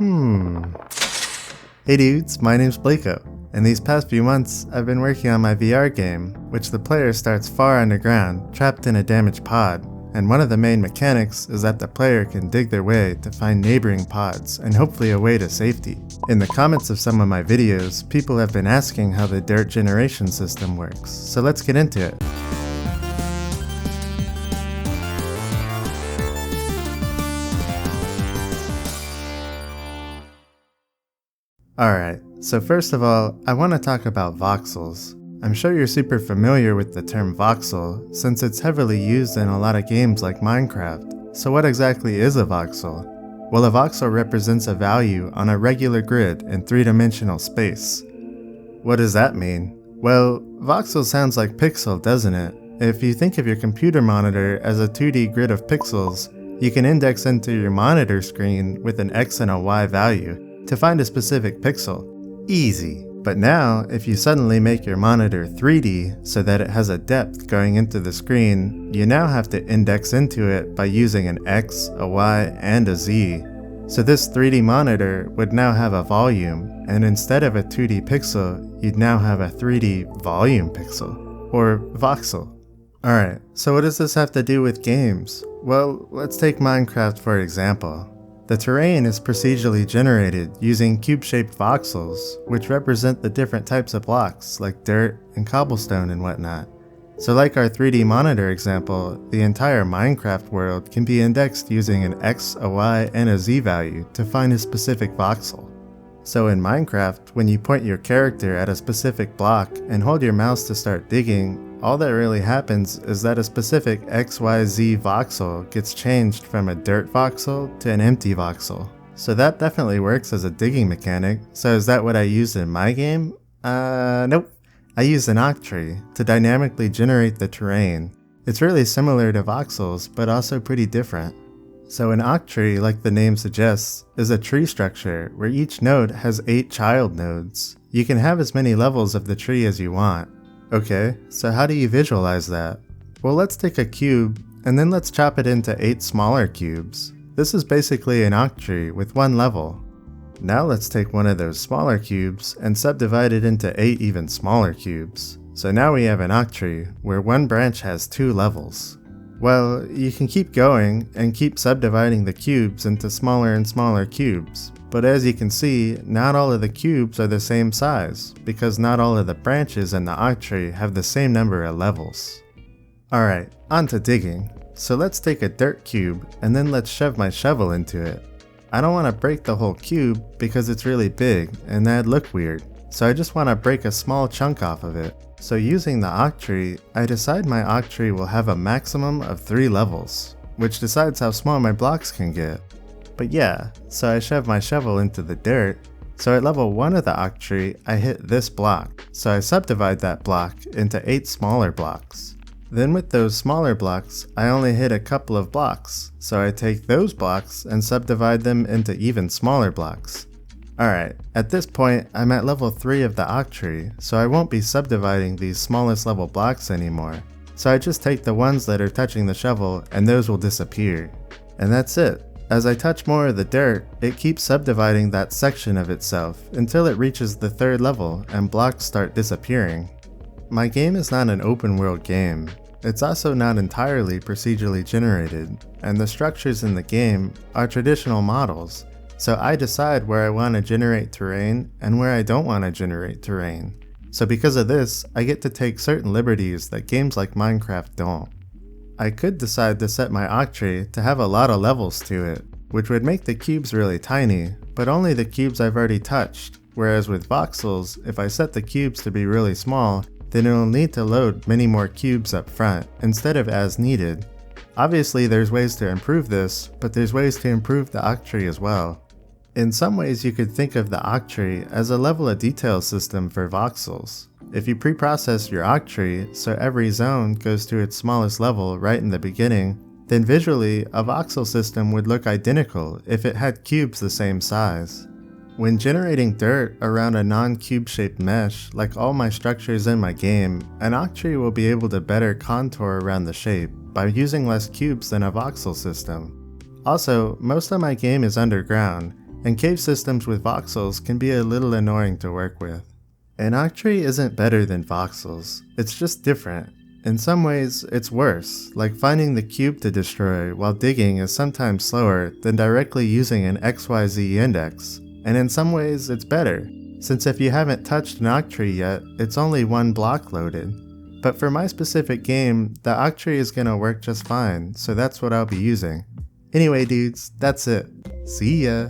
Hey dudes, my name's Blako, and these past few months I've been working on my VR game, which the player starts far underground, trapped in a damaged pod, and one of the main mechanics is that the player can dig their way to find neighboring pods and hopefully a way to safety. In the comments of some of my videos, people have been asking how the dirt generation system works, so let's get into it. Alright, so first of all, I want to talk about voxels. I'm sure you're super familiar with the term voxel, since it's heavily used in a lot of games like Minecraft. So what exactly is a voxel? Well, a voxel represents a value on a regular grid in three-dimensional space. What does that mean? Well, voxel sounds like pixel, doesn't it? If you think of your computer monitor as a 2D grid of pixels, you can index into your monitor screen with an X and a Y value to find a specific pixel. Easy. But now, if you suddenly make your monitor 3D so that it has a depth going into the screen, you now have to index into it by using an X, a Y, and a Z. So this 3D monitor would now have a volume, and instead of a 2D pixel, you'd now have a 3D volume pixel, or voxel. Alright, so what does this have to do with games? Well, let's take Minecraft for example. The terrain is procedurally generated using cube-shaped voxels, which represent the different types of blocks like dirt and cobblestone and whatnot. So like our 3D monitor example, the entire Minecraft world can be indexed using an X, a Y, and a Z value to find a specific voxel. So in Minecraft, when you point your character at a specific block and hold your mouse to start digging, all that really happens is that a specific XYZ voxel gets changed from a dirt voxel to an empty voxel. So that definitely works as a digging mechanic. So is that what I used in my game? Nope. I used an octree to dynamically generate the terrain. It's really similar to voxels, but also pretty different. So an octree, like the name suggests, is a tree structure where each node has 8 child nodes. You can have as many levels of the tree as you want. Okay, so how do you visualize that? Well, let's take a cube, and then let's chop it into 8 smaller cubes. This is basically an octree with 1 level. Now let's take one of those smaller cubes and subdivide it into 8 even smaller cubes. So now we have an octree where one branch has 2 levels. Well, you can keep going and keep subdividing the cubes into smaller and smaller cubes. But as you can see, not all of the cubes are the same size, because not all of the branches in the octree have the same number of levels. Alright, on to digging. So let's take a dirt cube, and then let's shove my shovel into it. I don't want to break the whole cube because it's really big, and that'd look weird. So I just want to break a small chunk off of it. So using the octree, I decide my octree will have a maximum of 3 levels, which decides how small my blocks can get. But yeah, so I shove my shovel into the dirt, so at level 1 of the octree, I hit this block, so I subdivide that block into 8 smaller blocks. Then with those smaller blocks, I only hit a couple of blocks, so I take those blocks and subdivide them into even smaller blocks. Alright, at this point, I'm at level 3 of the octree, so I won't be subdividing these smallest level blocks anymore. So I just take the ones that are touching the shovel, and those will disappear. And that's it. As I touch more of the dirt, it keeps subdividing that section of itself until it reaches the 3rd level and blocks start disappearing. My game is not an open world game. It's also not entirely procedurally generated, and the structures in the game are traditional models, so I decide where I want to generate terrain and where I don't want to generate terrain. So because of this, I get to take certain liberties that games like Minecraft don't. I could decide to set my octree to have a lot of levels to it, which would make the cubes really tiny, but only the cubes I've already touched, whereas with voxels, if I set the cubes to be really small, then it'll need to load many more cubes up front, instead of as needed. Obviously there's ways to improve this, but there's ways to improve the octree as well. In some ways you could think of the octree as a level of detail system for voxels. If you pre-process your octree so every zone goes to its smallest level right in the beginning, then visually a voxel system would look identical if it had cubes the same size. When generating dirt around a non-cube shaped mesh, like all my structures in my game, an octree will be able to better contour around the shape by using less cubes than a voxel system. Also, most of my game is underground, and cave systems with voxels can be a little annoying to work with. An octree isn't better than voxels, it's just different. In some ways, it's worse, like finding the cube to destroy while digging is sometimes slower than directly using an XYZ index. And in some ways, it's better, since if you haven't touched an octree yet, it's only one block loaded. But for my specific game, the octree is gonna work just fine, so that's what I'll be using. Anyway dudes, that's it. See ya!